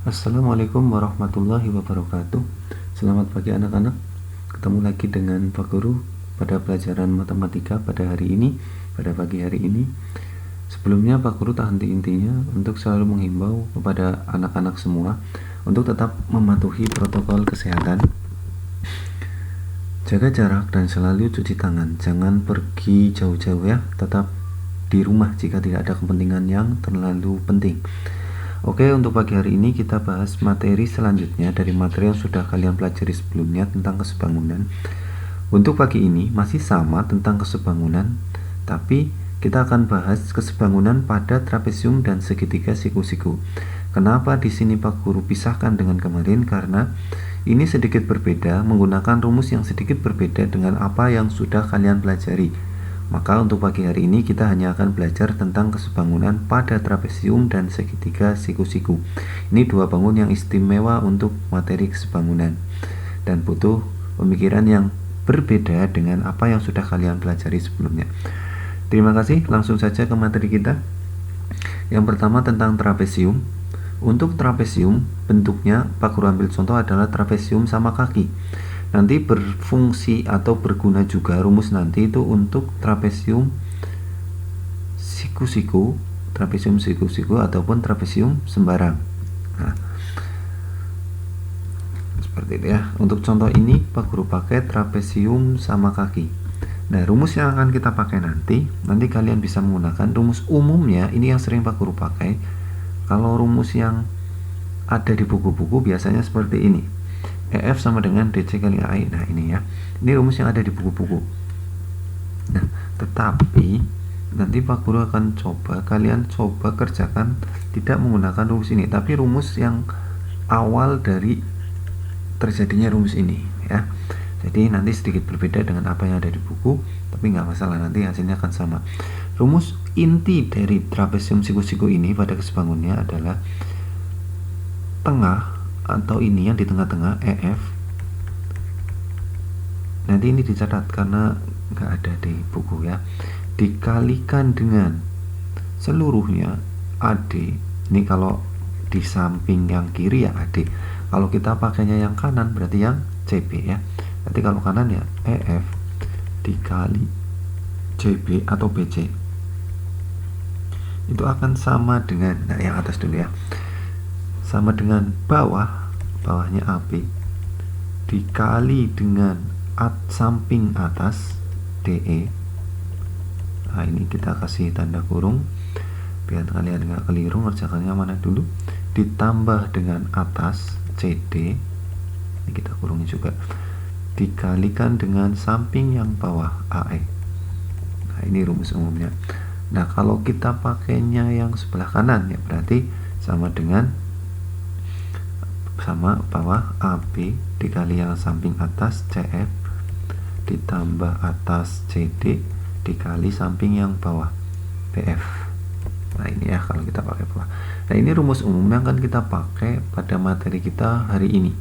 Assalamualaikum warahmatullahi wabarakatuh. Selamat pagi anak-anak. Ketemu lagi dengan Pak Guru pada pelajaran matematika pada hari ini, pada pagi hari ini. Sebelumnya Pak Guru tak henti-hentinya untuk selalu menghimbau kepada anak-anak semua untuk tetap mematuhi protokol kesehatan. Jaga jarak dan selalu cuci tangan. Jangan pergi jauh-jauh ya. Tetap di rumah jika tidak ada kepentingan yang terlalu penting. Oke, untuk pagi hari ini kita bahas materi selanjutnya dari materi yang sudah kalian pelajari sebelumnya tentang kesebangunan. Untuk pagi ini masih sama tentang kesebangunan, tapi kita akan bahas kesebangunan pada trapesium dan segitiga siku-siku. Kenapa di sini Pak Guru pisahkan dengan kemarin? Karena ini sedikit berbeda, menggunakan rumus yang sedikit berbeda dengan apa yang sudah kalian pelajari. Maka untuk pagi hari ini kita hanya akan belajar tentang kesebangunan pada trapesium dan segitiga siku-siku. Ini dua bangun yang istimewa untuk materi kesebangunan dan butuh pemikiran yang berbeda dengan apa yang sudah kalian pelajari sebelumnya. Terima kasih, langsung saja ke materi kita. Yang pertama tentang trapesium. Untuk trapesium bentuknya Pak Guru ambil contoh adalah trapesium sama kaki. Nanti berfungsi atau berguna juga rumus nanti itu untuk trapesium siku-siku, ataupun trapesium sembarang. Nah, seperti itu ya. Untuk contoh ini Pak Guru pakai trapesium sama kaki. Nah, rumus yang akan kita pakai nanti kalian bisa menggunakan rumus umumnya. Ini yang sering Pak Guru pakai. Kalau rumus yang ada di buku-buku biasanya seperti ini. EF sama dengan DC kali AI. Nah ini ya, ini rumus yang ada di buku-buku. Nah tetapi nanti Pak Guru akan kalian coba kerjakan tidak menggunakan rumus ini, tapi rumus yang awal dari terjadinya rumus ini ya. Jadi nanti sedikit berbeda dengan apa yang ada di buku, tapi nggak masalah, nanti hasilnya akan sama. Rumus inti dari trapesium siku-siku ini pada kesebangunannya adalah tengah atau ini yang di tengah-tengah EF. Nanti ini dicatat karena nggak ada di buku ya. Dikalikan dengan seluruhnya AD. Ini kalau di samping yang kiri ya AD. Kalau kita pakainya yang kanan berarti yang CB ya. Nanti kalau kanan ya EF dikali CB atau BC. Itu akan sama dengan, nah yang atas dulu ya, sama dengan bawahnya AB dikali dengan samping atas DE. Nah ini kita kasih tanda kurung biar kalian nggak keliru ngerjakannya mana dulu, ditambah dengan atas CD, ini kita kurungi juga, dikalikan dengan samping yang bawah AE. Nah ini rumus umumnya. Nah kalau kita pakainya yang sebelah kanan ya berarti sama dengan sama bawah AB dikali yang samping atas CF ditambah atas CD dikali samping yang bawah BF. Nah ini ya kalau kita pakai bawah. Nah ini rumus umum yang akan kita pakai pada materi kita hari ini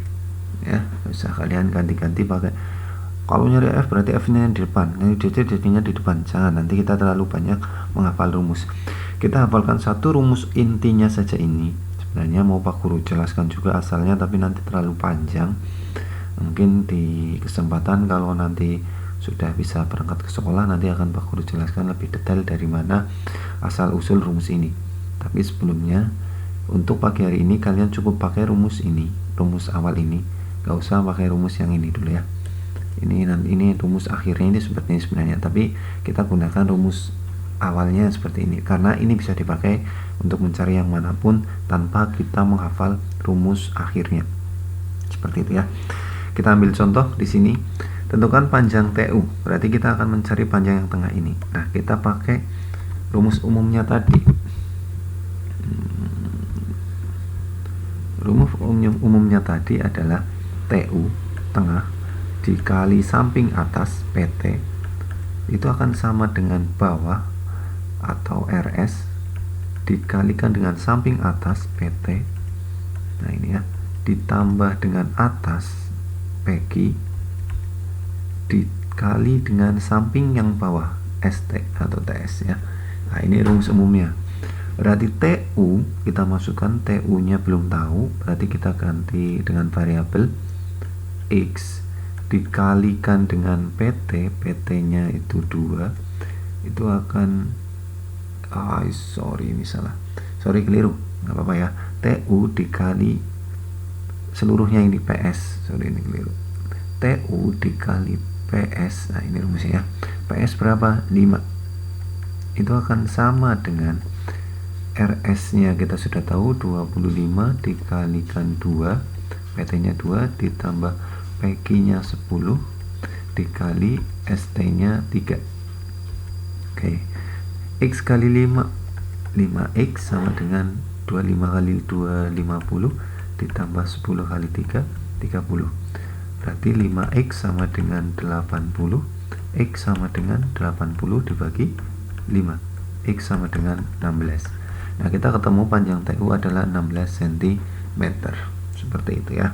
ya. Bisa kalian ganti-ganti pakai. Kalau nyari F berarti F nya di depan, ini DC nya di depan. Jangan, nanti kita terlalu banyak menghafal rumus. Kita hafalkan satu rumus intinya saja ini. Sebenarnya mau Pak Guru jelaskan juga asalnya, tapi nanti terlalu panjang. Mungkin di kesempatan kalau nanti sudah bisa berangkat ke sekolah, nanti akan Pak Guru jelaskan lebih detail dari mana asal usul rumus ini. Tapi sebelumnya untuk pagi hari ini kalian cukup pakai rumus ini, rumus awal ini. Gak usah pakai rumus yang ini dulu ya. Ini rumus akhirnya ini sebenarnya, tapi kita gunakan rumus awalnya seperti ini karena ini bisa dipakai untuk mencari yang manapun tanpa kita menghafal rumus akhirnya. Seperti itu ya. Kita ambil contoh di sini. Tentukan panjang TU. Berarti kita akan mencari panjang yang tengah ini. Nah, kita pakai rumus umumnya tadi. Rumus umumnya tadi adalah TU tengah dikali samping atas PT itu akan sama dengan bawah atau RS dikalikan dengan samping atas PT. Nah ini ya, ditambah dengan atas PQ dikali dengan samping yang bawah ST atau TS ya. Nah ini rumus umumnya. Berarti TU kita masukkan, TU nya belum tahu, berarti kita ganti dengan variabel X dikalikan dengan PT, PT nya itu 2, itu akan sorry keliru, nggak apa-apa ya. TU dikali seluruhnya ini PS, ini keliru. TU dikali PS, nah ini rumusnya ya. PS berapa? 5. Itu akan sama dengan RS nya kita sudah tahu 25 dikalikan 2, PT nya 2 ditambah PQ nya 10 dikali ST nya 3. Oke, X kali 5, 5X sama dengan 25 kali 2, 50 ditambah 10 kali 3, 30. Berarti 5X sama dengan 80, X sama dengan 80 dibagi 5, X sama dengan 16. Nah, kita ketemu panjang TU adalah 16 cm. Seperti itu ya.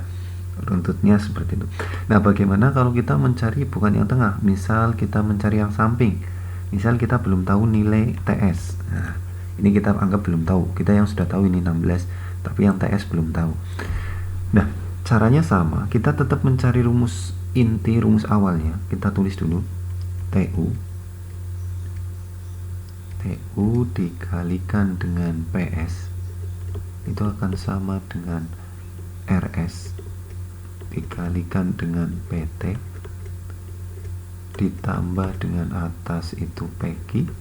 Runtutnya seperti itu. Nah, bagaimana kalau kita mencari bukan yang tengah? Misal kita mencari yang samping. Misal kita belum tahu nilai TS. Nah, ini kita anggap belum tahu. Kita yang sudah tahu ini 16, tapi yang TS belum tahu. Nah, caranya sama. Kita tetap mencari rumus inti, rumus awalnya. Kita tulis dulu. TU dikalikan dengan PS itu akan sama dengan RS dikalikan dengan PT ditambah dengan atas itu PQ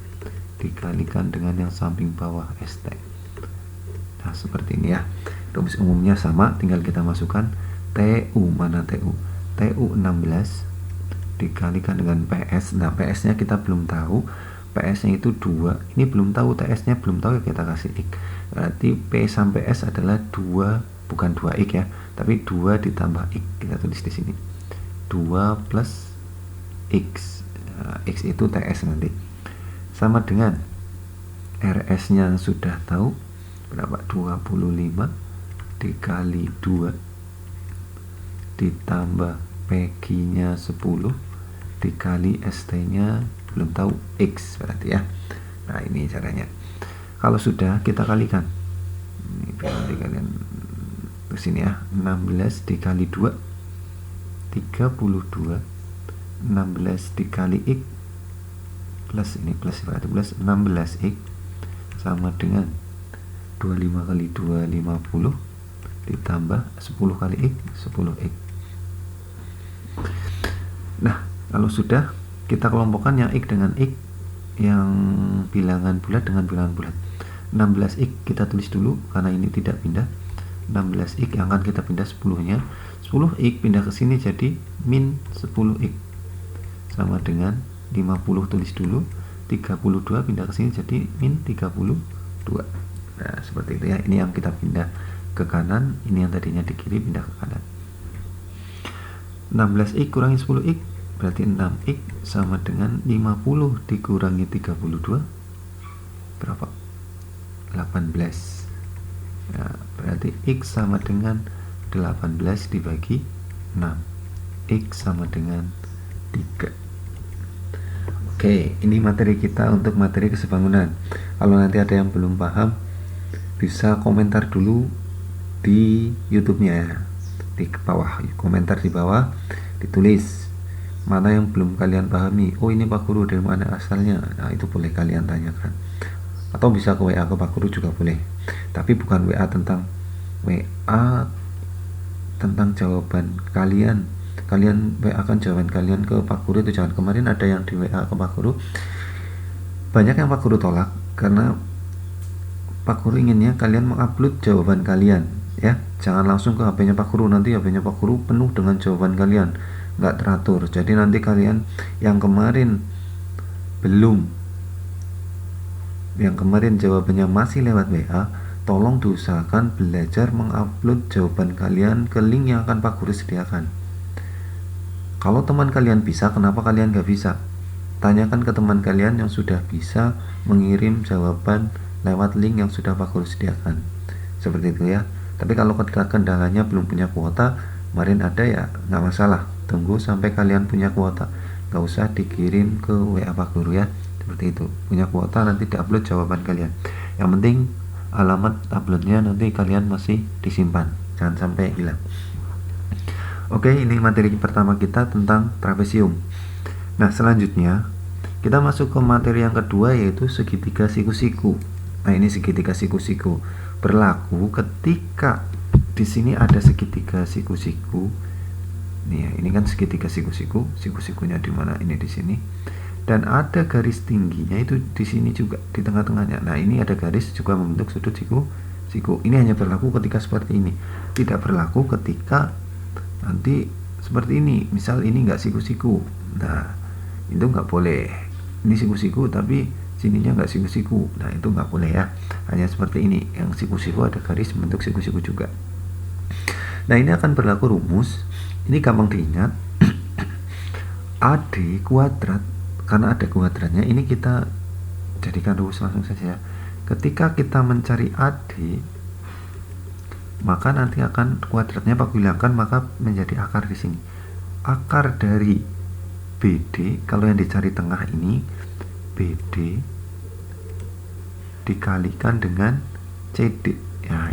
dikalikan dengan yang samping bawah ST. Nah, seperti ini ya. Rumus umumnya sama, tinggal kita masukkan TU. Mana TU? TU 16 dikalikan dengan PS. Nah, PS nya kita belum tahu, PS nya itu 2, ini belum tahu, TS nya belum tahu, ya kita kasih X. Berarti P sampai S adalah 2, bukan 2X ya, tapi 2 ditambah X. Kita tulis di sini 2 plus X. Nah, X itu TS nanti sama dengan RS nya sudah tahu berapa, 25 dikali 2 ditambah PQ nya 10 dikali ST nya belum tahu X berarti ya. Nah, ini caranya. Kalau sudah, kita kalikan. Ini nanti kalian ke sini ya. 16 dikali 2 32, 16 dikali X plus ini plus berarti plus 16X sama dengan 25 kali 2 50 ditambah 10 kali X 10X. Nah, kalau sudah, kita kelompokkan yang X dengan X, yang bilangan bulat dengan bilangan bulat. 16X kita tulis dulu karena ini tidak pindah. 16X yang akan kita pindah 10-nya. 10X pindah ke sini jadi min 10X sama dengan 50 tulis dulu. 32 pindah ke sini jadi min 32. Nah, seperti itu ya. Ini yang kita pindah ke kanan, ini yang tadinya di kiri pindah ke kanan. 16X kurangi 10X berarti 6X sama dengan 50 dikurangi 32 berapa? 18. Nah, berarti X sama dengan 18 dibagi 6, X sama dengan 3. Oke, ini materi kita untuk materi kesebangunan. Kalau nanti ada yang belum paham, bisa komentar dulu di YouTube-nya ya. Di bawah, komentar di bawah ditulis mana yang belum kalian pahami. Oh, ini Pak Guru, dari mana asalnya? Nah, itu boleh kalian tanyakan. Atau bisa ke WA ke Pak Guru juga boleh. Tapi bukan WA tentang jawaban kalian. Kalian WA kan jawaban kalian ke Pak Guru, itu jangan. Kemarin ada yang di WA ke Pak Guru, banyak yang Pak Guru tolak karena Pak Guru inginnya kalian mengupload jawaban kalian ya. Jangan langsung ke HP-nya Pak Guru, nanti HP-nya Pak Guru penuh dengan jawaban kalian, nggak teratur. Jadi nanti kalian yang kemarin jawabannya masih lewat WA, tolong diusahakan belajar mengupload jawaban kalian ke link yang akan Pak Guru sediakan. Kalau teman kalian bisa, kenapa kalian nggak bisa? Tanyakan ke teman kalian yang sudah bisa mengirim jawaban lewat link yang sudah Pak Guru sediakan. Seperti itu ya. Tapi kalau kendalanya belum punya kuota, kemarin ada ya, nggak masalah. Tunggu sampai kalian punya kuota, nggak usah dikirim ke WA Pak Guru ya. Seperti itu. Punya kuota nanti diupload jawaban kalian. Yang penting alamat tabletnya nanti kalian masih disimpan, jangan sampai hilang. Oke, ini materi pertama kita tentang trapesium. Nah, selanjutnya kita masuk ke materi yang kedua, yaitu segitiga siku-siku. Nah, ini segitiga siku-siku berlaku ketika di sini ada segitiga siku-siku. Nih ya, ini kan segitiga siku-siku, siku-sikunya di mana? Ini di sini. Dan ada garis tingginya itu di sini juga di tengah-tengahnya. Nah, ini ada garis juga membentuk sudut siku-siku. Ini hanya berlaku ketika seperti ini. Tidak berlaku ketika nanti seperti ini. Misal ini enggak siku-siku. Nah, itu enggak boleh. Ini siku-siku tapi sininya enggak siku-siku. Nah, itu enggak boleh ya. Hanya seperti ini. Yang siku-siku ada garis membentuk siku-siku juga. Nah, ini akan berlaku rumus. Ini gampang diingat. AD kuadrat, karena ada kuadratnya, ini kita jadikan rumus langsung saja. Ketika kita mencari AD, maka nanti akan kuadratnya aku hilangkan, maka menjadi akar di sini. Akar dari BD, kalau yang dicari tengah ini, BD dikalikan dengan CD. Ya,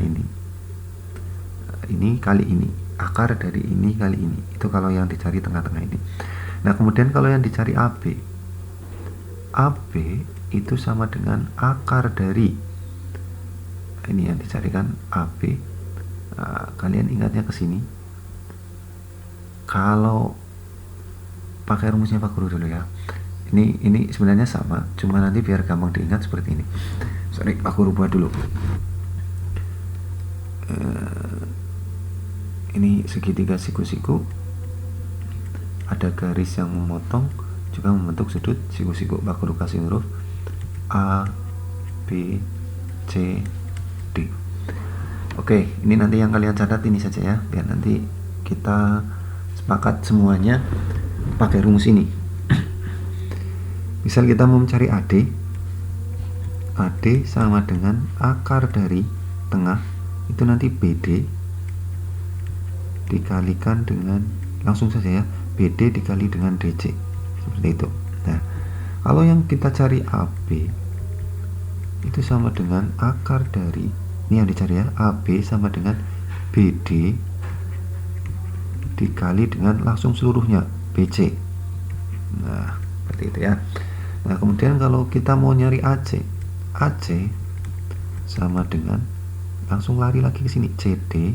ini kali ini. Akar dari ini kali ini. Itu kalau yang dicari tengah-tengah ini. Nah, kemudian kalau yang dicari AB, AB itu sama dengan akar dari ini yang dicarikan AB. Kalian ingatnya ke sini. Kalau pakai rumusnya Pak Guru dulu ya. Ini sebenarnya sama, cuma nanti biar gampang diingat seperti ini. Sorry, Pak Guru buat dulu. Ini segitiga siku-siku, ada garis yang memotong juga membentuk sudut siku-siku. Pak Guru kasih huruf A, B, C, D. Oke, ini nanti yang kalian catat ini saja ya, biar nanti kita sepakat semuanya pakai rumus ini. Misal kita mau mencari AD, AD sama dengan akar dari tengah, itu nanti BD dikalikan dengan, langsung saja ya, BD dikali dengan DC, seperti itu. Nah, kalau yang kita cari AB itu sama dengan akar dari, ini yang dicari ya, AB sama dengan BD dikali dengan langsung seluruhnya BC. Nah, seperti itu ya. Nah, kemudian kalau kita mau nyari AC, AC sama dengan, langsung lari lagi ke sini, CD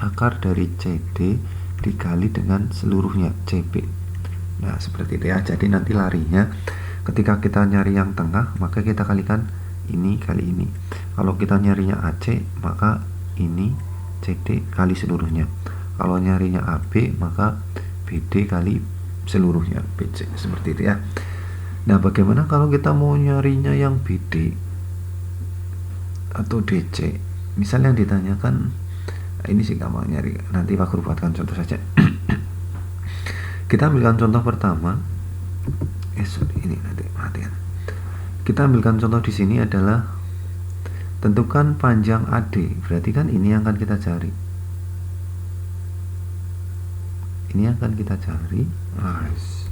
akar dari CD dikali dengan seluruhnya CB. Nah, seperti itu ya. Jadi nanti larinya ketika kita nyari yang tengah, maka kita kalikan ini kali ini. Kalau kita nyarinya AC, maka ini CD kali seluruhnya. Kalau nyarinya AB, maka BD kali seluruhnya BC. Seperti itu ya. Nah, bagaimana kalau kita mau nyarinya yang BD atau DC? Misalnya yang ditanyakan, ini sih gampang nyari, nanti Pak Guru buatkan contoh saja. Kita ambilkan contoh pertama. Ini nanti perhatikan. Kita ambilkan contoh di sini adalah tentukan panjang AD. Berarti kan ini yang akan kita cari. Ini akan kita cari. Nice.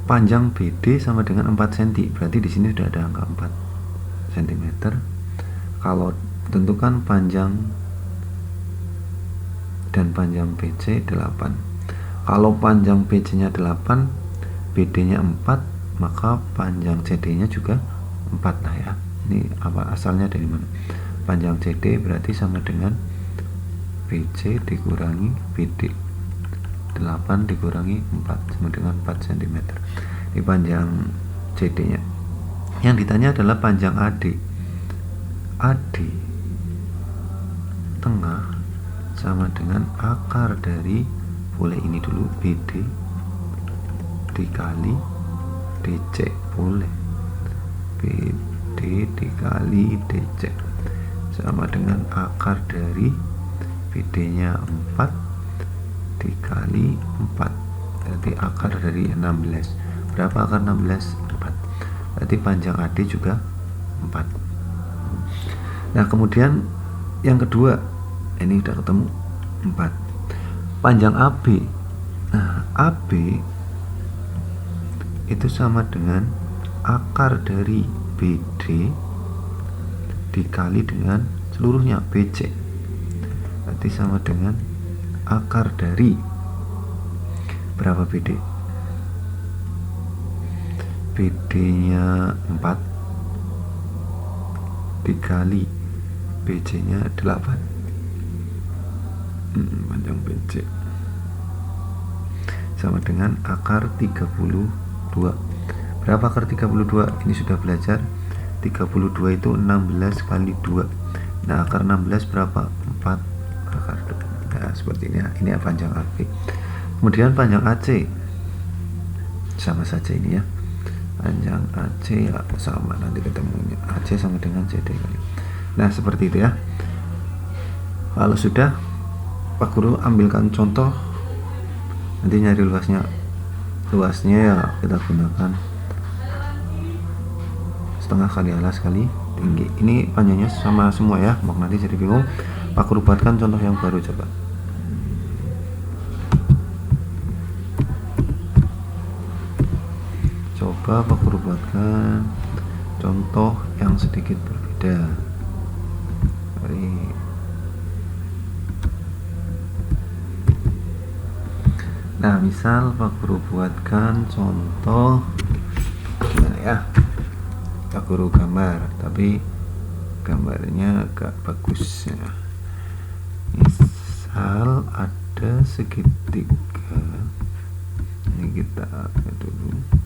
Panjang BD sama dengan 4 cm. Berarti di sini sudah ada angka 4 cm. Kalau tentukan panjang dan panjang BC 8. Kalau panjang BC-nya 8, BD-nya 4, maka panjang CD-nya juga 4. Nah ya, ini apa asalnya dari mana? Panjang CD berarti sama dengan BC dikurangi BD. 8 dikurangi 4 sama dengan 4 cm. Ini panjang CD nya. Yang ditanya adalah panjang AD. AD tengah sama dengan akar dari, boleh ini dulu, BD dikali DC, boleh BD dikali DC sama dengan akar dari BD nya 4 dikali 4, berarti akar dari 16. Berapa akar 16? 4. Berarti panjang AD juga 4. Nah, kemudian yang kedua, Ini udah ketemu 4. Panjang AB. Nah, AB itu sama dengan akar dari BD dikali dengan seluruhnya BC. Berarti sama dengan akar dari berapa BD? BD nya 4 dikali BC nya 8. Panjang BC sama dengan akar 32. Berapa akar 32? Ini sudah belajar. 32 itu 16 kali 2. Nah, akar 16 berapa? 4 akar 2. Nah, seperti ini. Ini panjang AB. Kemudian panjang AC sama saja ini ya. Panjang AC ya sama, nanti ketemunya AC sama dengan CD kali. Nah, seperti itu ya. Kalau sudah, Pak Guru ambilkan contoh. Nanti nyari luasnya ya kita gunakan setengah kali alas kali tinggi. Ini panjangnya sama semua ya, mau nanti jadi bingung. Pak Guru buatkan contoh yang baru coba. Pak Guru buatkan contoh yang sedikit berbeda. Nah, misal Pak Guru buatkan contoh gimana ya? Pak Guru gambar, tapi gambarnya agak bagus ya. Misal ada segitiga. Ini kita dulu.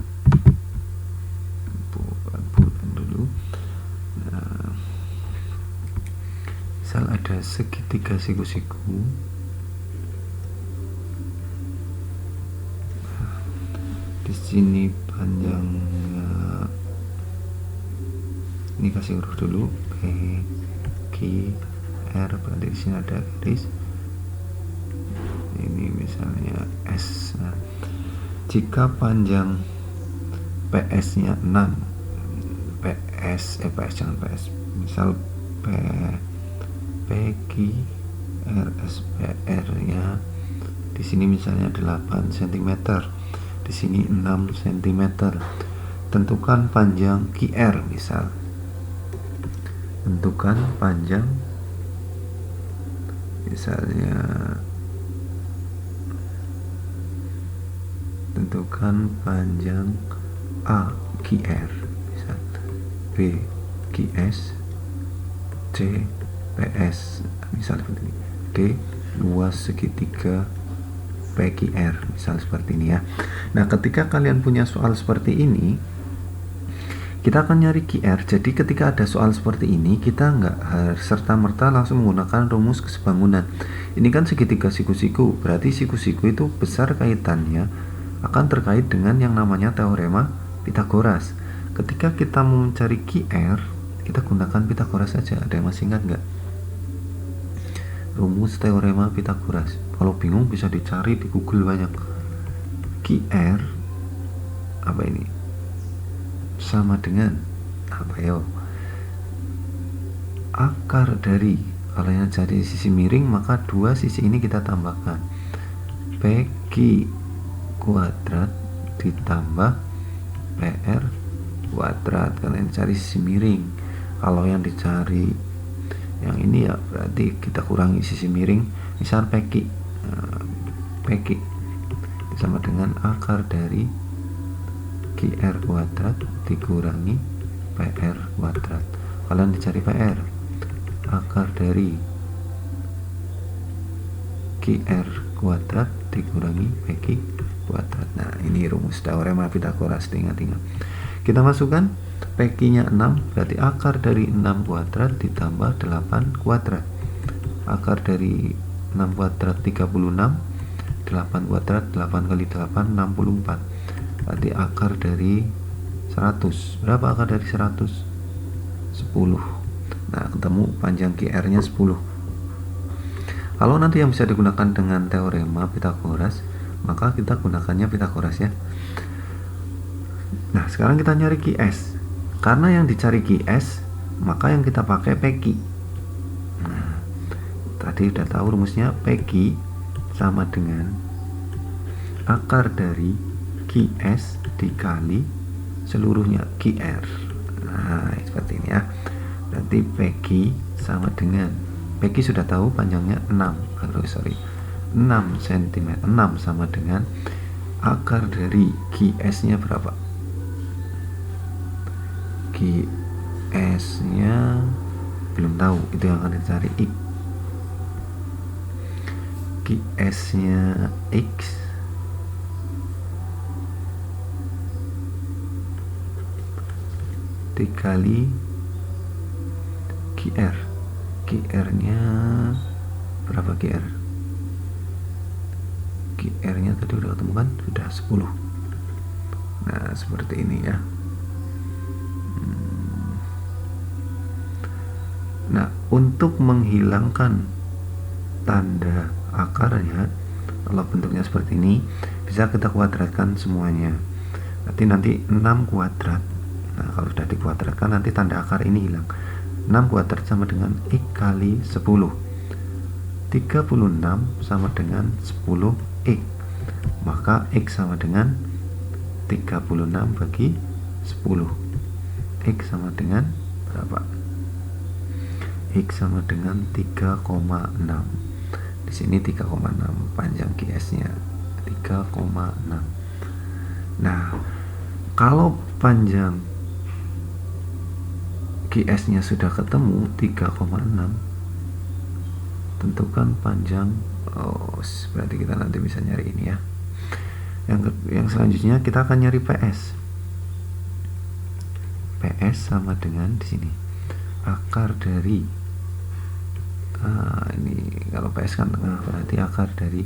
Misal ada segitiga siku-siku, di sini panjangnya, ini kasih huruf dulu, P, Q, R, berarti di sini ada garis. Ini misalnya S. Nah, jika panjang PS-nya 6, PS jangan PS, misal PQ RSPR nya di sini misalnya 8 cm, di sini 6 cm. Tentukan panjang QR, misal tentukan panjang misalnya tentukan panjang A QR, misal B QS, C PS, misal seperti ini. D luas segitiga PQR, misal seperti ini ya. Nah, ketika kalian punya soal seperti ini, kita akan nyari QR. Jadi ketika ada soal seperti ini, kita nggak harus serta-merta langsung menggunakan rumus kesebangunan. Ini kan segitiga siku-siku, berarti siku-siku itu besar kaitannya akan terkait dengan yang namanya teorema Pitagoras. Ketika kita mau mencari QR, kita gunakan Pitagoras saja. Ada yang masih ingat nggak? Rumus teorema Pitagoras. Kalau bingung bisa dicari di Google banyak. QR apa ini? Sama dengan apa yo? Akar dari, kalau yang jadi sisi miring maka dua sisi ini kita tambahkan. PQ kuadrat ditambah PR kuadrat. Kalian cari sisi miring. Kalau yang dicari yang ini ya berarti kita kurangi sisi miring, misal PQ. PQ sama dengan akar dari QR kuadrat dikurangi PR kuadrat. Kalian dicari PR, akar dari QR kuadrat dikurangi PQ kuadrat. Nah, ini rumus teorema Pitagoras, ingat-ingat. Kita masukkan PQ nya 6, berarti akar dari 6 kuadrat ditambah 8 kuadrat. Akar dari 6 kuadrat 36, 8 kuadrat 8 kali 8 64. Berarti akar dari 100. Berapa akar dari 100? 10. Nah, ketemu panjang QR nya 10. Kalau nanti yang bisa digunakan dengan teorema Pitagoras, maka kita gunakannya Pitagoras ya. Nah, sekarang kita nyari QS. Karena yang dicari QS, maka yang kita pakai PQ. Nah, tadi tadi udah tahu rumusnya, PQ sama dengan akar dari QS dikali seluruhnya QR. Nah, seperti ini ya. Berarti PQ sama dengan, PQ sudah tahu panjangnya 6 cm, 6 sama dengan akar dari QS nya berapa? QS nya belum tahu, itu yang akan dicari. QS nya X dikali QR. QR nya berapa? QR nya tadi udah ketemu kan, sudah 10. Nah, seperti ini ya. Nah, untuk menghilangkan tanda akarnya, kalau bentuknya seperti ini, bisa kita kuadratkan semuanya. Nanti 6 kuadrat. Nah, kalau sudah dikuadratkan nanti tanda akar ini hilang. 6 kuadrat sama dengan X kali 10. 36 sama dengan 10X. Maka X sama dengan 36 bagi 10. X sama dengan berapa? X sama dengan 3,6. Di sini 3,6 panjang QS-nya, 3,6. Nah, kalau panjang QS-nya sudah ketemu 3,6, tentukan panjang. Berarti kita nanti bisa nyari ini ya. Yang selanjutnya kita akan nyari PS. PS sama dengan di sini akar dari ini kalau PS kan tengah, berarti akar dari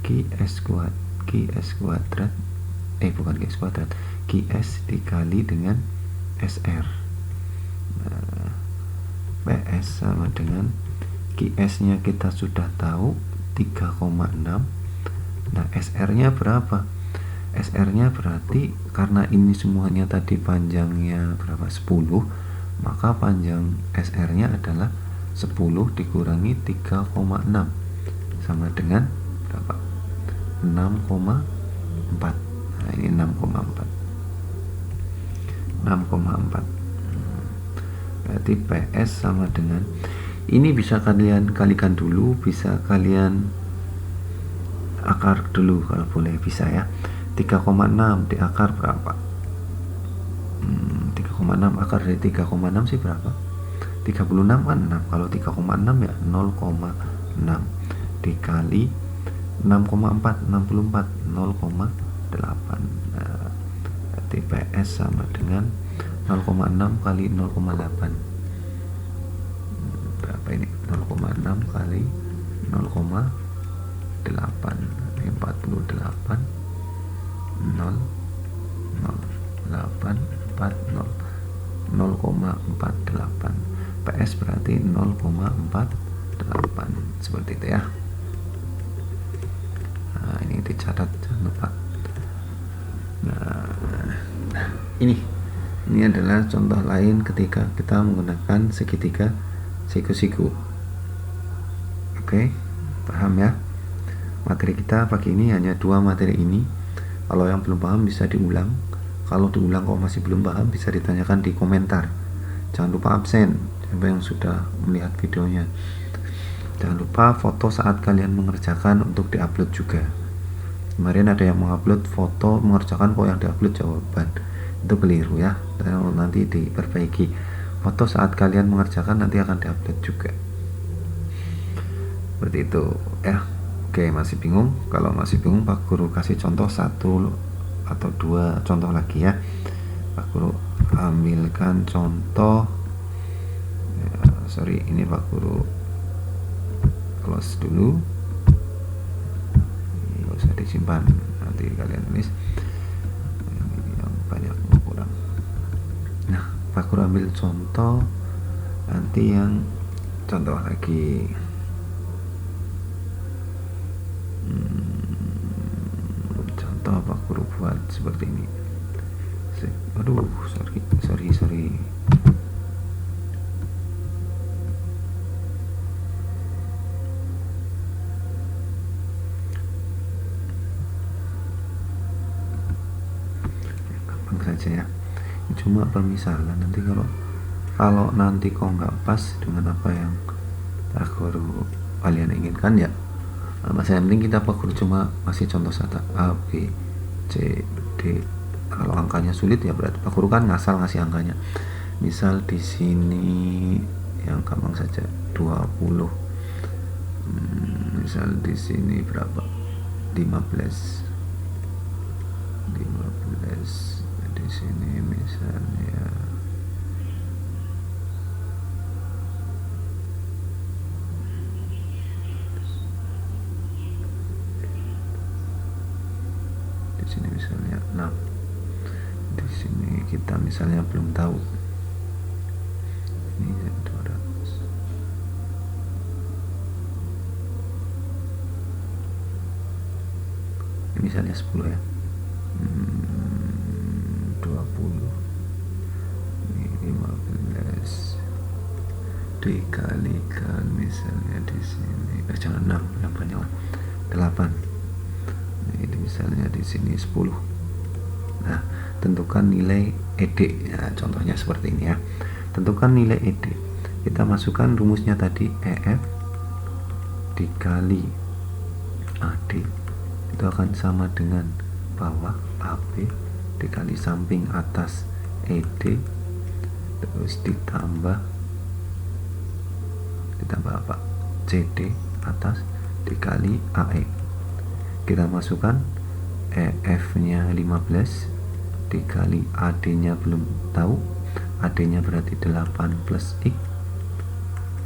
QS kuadrat, bukan QS kuadrat, QS dikali dengan SR. Nah, PS sama dengan QS nya kita sudah tahu 3,6. Nah, SR nya berapa? SR nya berarti karena ini semuanya tadi panjangnya berapa? 10, maka panjang SR nya adalah 10 dikurangi 3,6 sama dengan berapa? 6,4. Nah, ini 6,4. Berarti PS sama dengan, ini bisa kalian kalikan dulu, bisa kalian akar dulu kalau boleh, bisa ya. 3,6 di akar berapa? 3,6 akar dari 3,6 sih berapa? 36 kan 6. Kalau 3,6 ya 0,6 dikali 6,4, 64, 0,8. Nah, berarti PS sama dengan 0,6 kali 0,8. Berapa ini? 0,6 kali 0,8. Ini 48. 0, 0, 8, 4, 0,48. PS berarti 0,48. Seperti itu ya. Nah, ini dicatat, jangan lupa. Nah, ini adalah contoh lain ketika kita menggunakan segitiga siku-siku. Oke, paham ya? Materi kita pagi ini hanya 2 materi ini. Kalau yang belum paham bisa diulang. Kalau diulang kok masih belum paham, bisa ditanyakan di komentar. Jangan lupa absen. Siapa yang sudah melihat videonya, jangan lupa foto saat kalian mengerjakan untuk diupload juga. Kemarin ada yang mengupload foto mengerjakan, kok yang diupload jawaban, itu keliru ya. Dan nanti diperbaiki. Foto saat kalian mengerjakan nanti akan diupload juga. Seperti itu ya. Oke, masih bingung? Kalau masih bingung, Pak Guru kasih contoh 1 atau 2 contoh lagi ya. Pak Guru ambilkan contoh ya, ini Pak Guru close dulu, nggak usah disimpan, nanti kalian tulis yang banyak kurang. Nah, Pak Guru ambil contoh, nanti yang contoh lagi. Contoh Pak Guru buat seperti ini. Aduh, sorry. gampang saja ya. Ini cuma permisalan, nanti kalau nanti kok nggak pas dengan apa yang guru kalian inginkan ya masa yang penting kita guru cuma masih contoh saja A, B, C, D. Kalau angkanya sulit ya berarti Pak Guru kan ngasal ngasih angkanya. Misal di sini yang gampang saja 20. Misal di sini berapa? 15. Di sini misalnya sini misalnya 6. Di sini kita misalnya belum tahu ini 200. Ini misalnya 10 ya. 20. Ini 15 dikalikan misalnya di sini jangan 6 yang banyak 8. Ini misalnya di sini 10. Nah, tentukan nilai ED. Nah, contohnya seperti ini ya. Tentukan nilai ED. Kita masukkan rumusnya tadi EF dikali AD itu akan sama dengan bawah AB dikali samping atas ED terus ditambah apa? CD atas dikali AE. Kita masukkan EF nya 15 dikali AD nya belum tahu, AD nya berarti 8 plus X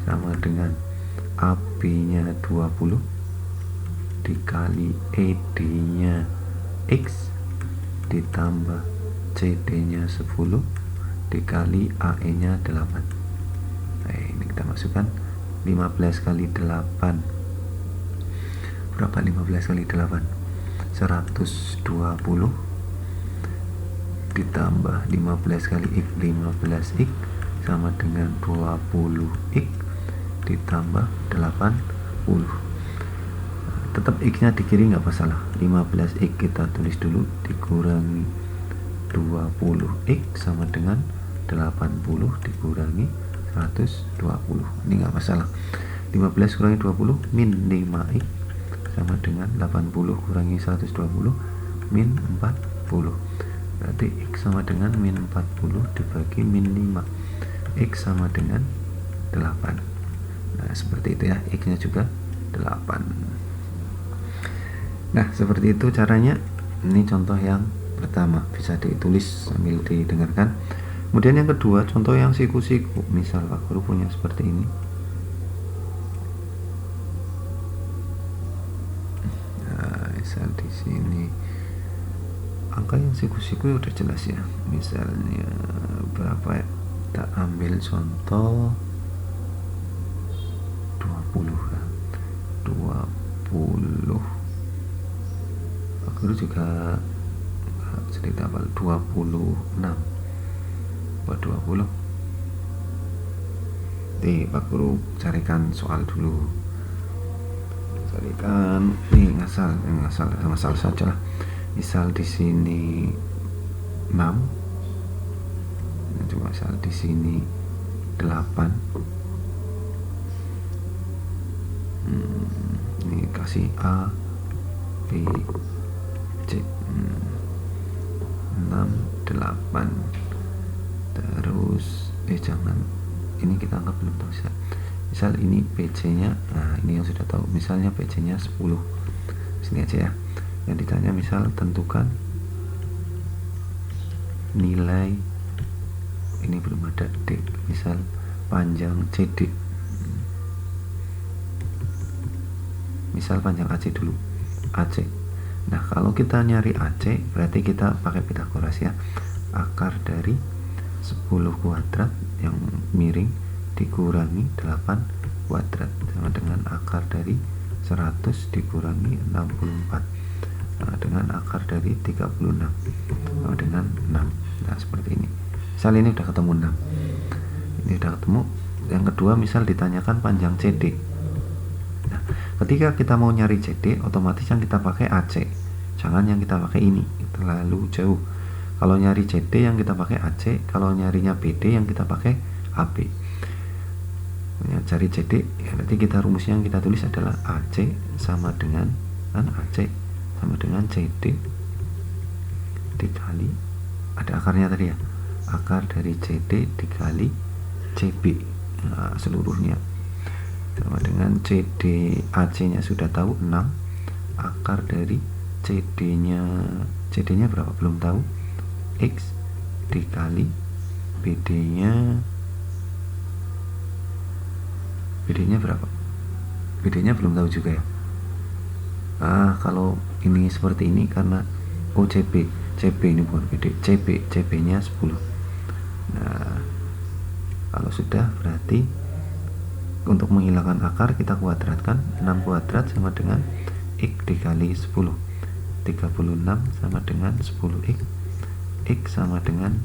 sama dengan AB nya 20 dikali ED nya X ditambah CD nya 10 dikali AE nya 8. Nah, ini kita masukkan 15 kali 8 berapa? 15 kali 8 120 ditambah 15 kali X 15X sama dengan 20X ditambah 80. Tetap X nya di kiri nggak masalah. 15X kita tulis dulu dikurangi 20X sama dengan 80 dikurangi 120. Ini nggak masalah. 15 kurangi 20 min 5X sama dengan 80 kurangi 120 min 40. Berarti X sama dengan min 40 dibagi min 5. X sama dengan 8. Nah, seperti itu ya. X nya juga 8. Nah, seperti itu caranya. Ini contoh yang pertama, bisa ditulis sambil didengarkan. Kemudian yang kedua, contoh yang siku-siku. Misal Pak Guru punya seperti ini. Misal di sini angka yang siku-siku udah jelas ya. Misalnya berapa ya? Kita ambil contoh 20 ya. 20. Pak Guru juga cerita hafal 26. Buat 20. Nih, Pak Guru carikan soal dulu. Carikan nih ngasal saja lah. Misal di sini 6. Coba misal di sini 8. Ini kasih A, B, C. 6, 8. Terus jangan ini kita anggap belum tahu. Misal ini PC nya, nah ini yang sudah tahu, misalnya PC nya 10. Sini aja ya. Yang ditanya misal tentukan nilai, ini belum ada D, misal panjang CD. Misal panjang AC dulu, AC. Nah, kalau kita nyari AC berarti kita pakai Pitagoras ya. Akar dari 10 kuadrat yang miring dikurangi 8 kuadrat sama dengan akar dari 100 dikurangi 64 dengan akar dari 36 sama dengan 6. Nah, seperti ini. Misal ini udah ketemu 6. Ini udah ketemu. Yang kedua misal ditanyakan panjang CD. Nah, ketika kita mau nyari CD, otomatis yang kita pakai AC. Jangan yang kita pakai ini, terlalu jauh. Kalau nyari CD yang kita pakai AC, kalau nyarinya BD yang kita pakai AB. Cari CD, ya nanti kita rumusnya yang kita tulis adalah AC sama dengan AC sama dengan CD dikali, ada akarnya tadi ya, akar dari CD dikali CB, nah, seluruhnya sama dengan CD. AC nya sudah tahu 6, akar dari CD nya berapa belum tahu, X dikali BD nya berapa, BD nya belum tahu juga ya. Kalau ini seperti ini karena CB ini bukan BD, CB nya 10. Nah kalau sudah berarti untuk menghilangkan akar kita kuadratkan, 6 kuadrat sama dengan X dikali 10, 36 sama dengan 10X, X sama dengan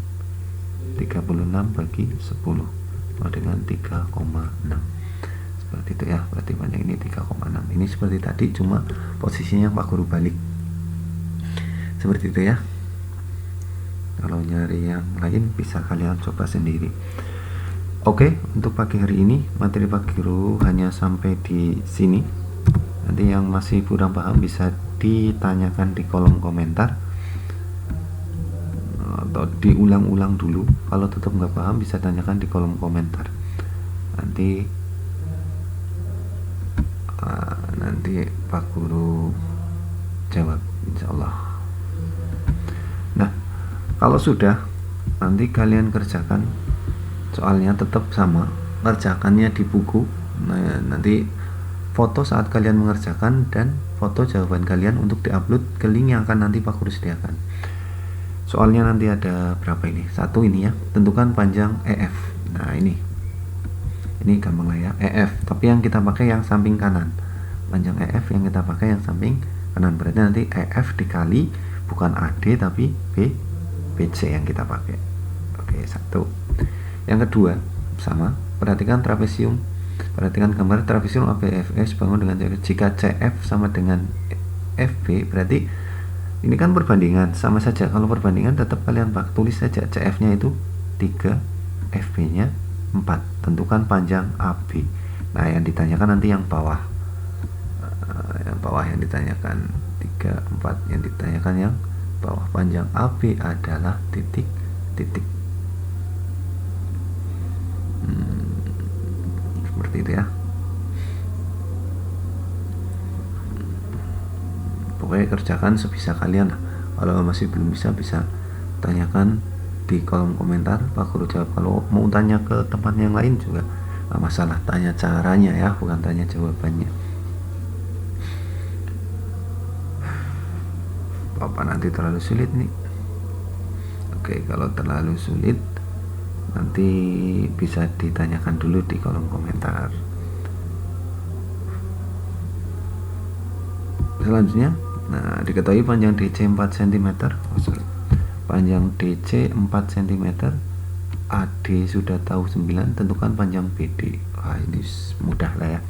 36 bagi 10 sama dengan 3,6. Seperti itu ya, berarti panjang ini 3,6. Ini seperti tadi, cuma posisinya Pak Guru balik seperti itu ya. Kalau nyari yang lain bisa kalian coba sendiri. Oke, untuk pagi hari ini materi Pak Guru hanya sampai di sini. Nanti yang masih kurang paham bisa ditanyakan di kolom komentar atau diulang-ulang dulu. Kalau tetap nggak paham bisa tanyakan di kolom komentar. Nanti Pak Guru jawab insyaallah. Nah kalau sudah, nanti kalian kerjakan soalnya tetap sama, kerjakannya di buku. Nah nanti foto saat kalian mengerjakan dan foto jawaban kalian untuk diupload ke link yang akan nanti Pak Guru sediakan. Soalnya nanti ada berapa ini? Satu ini ya, tentukan panjang EF. Nah ini gampang lah ya, EF, tapi yang kita pakai yang samping kanan. Panjang EF yang kita pakai yang samping kanan, berarti nanti EF dikali bukan AD tapi BC yang kita pakai. Oke, satu. Yang kedua sama, perhatikan trapesium, perhatikan gambar trapesium ABFS bangun dengan jika CF sama dengan FB, berarti ini kan perbandingan, sama saja. Kalau perbandingan tetap kalian tulis saja CF nya itu 3, FB nya 4, tentukan panjang AB. Nah yang ditanyakan nanti yang bawah, yang ditanyakan 3, 4, yang ditanyakan yang bawah. Panjang AB adalah titik. Seperti itu ya. Pokoknya kerjakan sebisa kalian lah. Kalau masih belum bisa tanyakan di kolom komentar, Pak Guru jawab. Kalau mau tanya ke teman yang lain juga nggak masalah, tanya caranya ya, bukan tanya jawabannya. Apa nanti terlalu sulit nih? Oke, kalau terlalu sulit nanti bisa ditanyakan dulu di kolom komentar. Selanjutnya, nah diketahui panjang DC 4 cm, panjang DC 4 cm, AD sudah tahu 9, tentukan panjang BD. Wah ini mudah lah ya,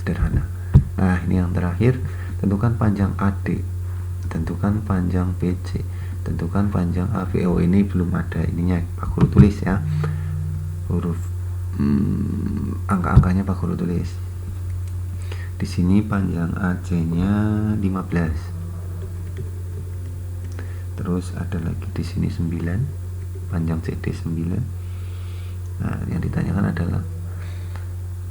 sederhana. Nah ini yang terakhir, tentukan panjang AD, tentukan panjang BC, tentukan panjang AB. Oh ini belum ada ininya, Pak Guru tulis ya, huruf angka-angkanya Pak Guru tulis. Di sini panjang AC-nya 15. Terus ada lagi di sini 9, panjang CD 9. Nah, yang ditanyakan adalah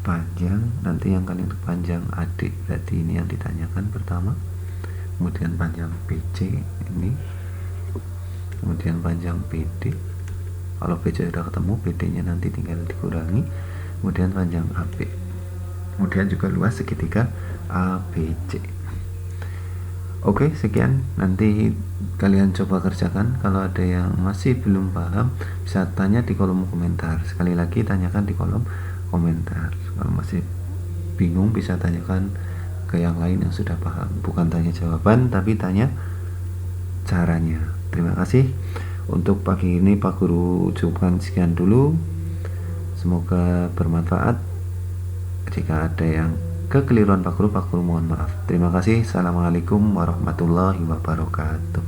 panjang, nanti yang kalian panjang AD, berarti ini yang ditanyakan pertama. Kemudian panjang BC ini, kemudian panjang BD. Kalau BC sudah ketemu, BD-nya nanti tinggal dikurangi. Kemudian panjang AB. Kemudian juga luas segitiga ABC. Oke, sekian. Nanti kalian coba kerjakan. Kalau ada yang masih belum paham, bisa tanya di kolom komentar. Sekali lagi, tanyakan di kolom komentar. Kalau masih bingung, bisa tanyakan ke yang lain yang sudah paham. Bukan tanya jawaban, tapi tanya caranya. Terima kasih. Untuk pagi ini Pak Guru cukupkan sekian dulu. Semoga bermanfaat. Jika ada yang kekeliruan Pak Guru mohon maaf. Terima kasih. Assalamualaikum warahmatullahi wabarakatuh.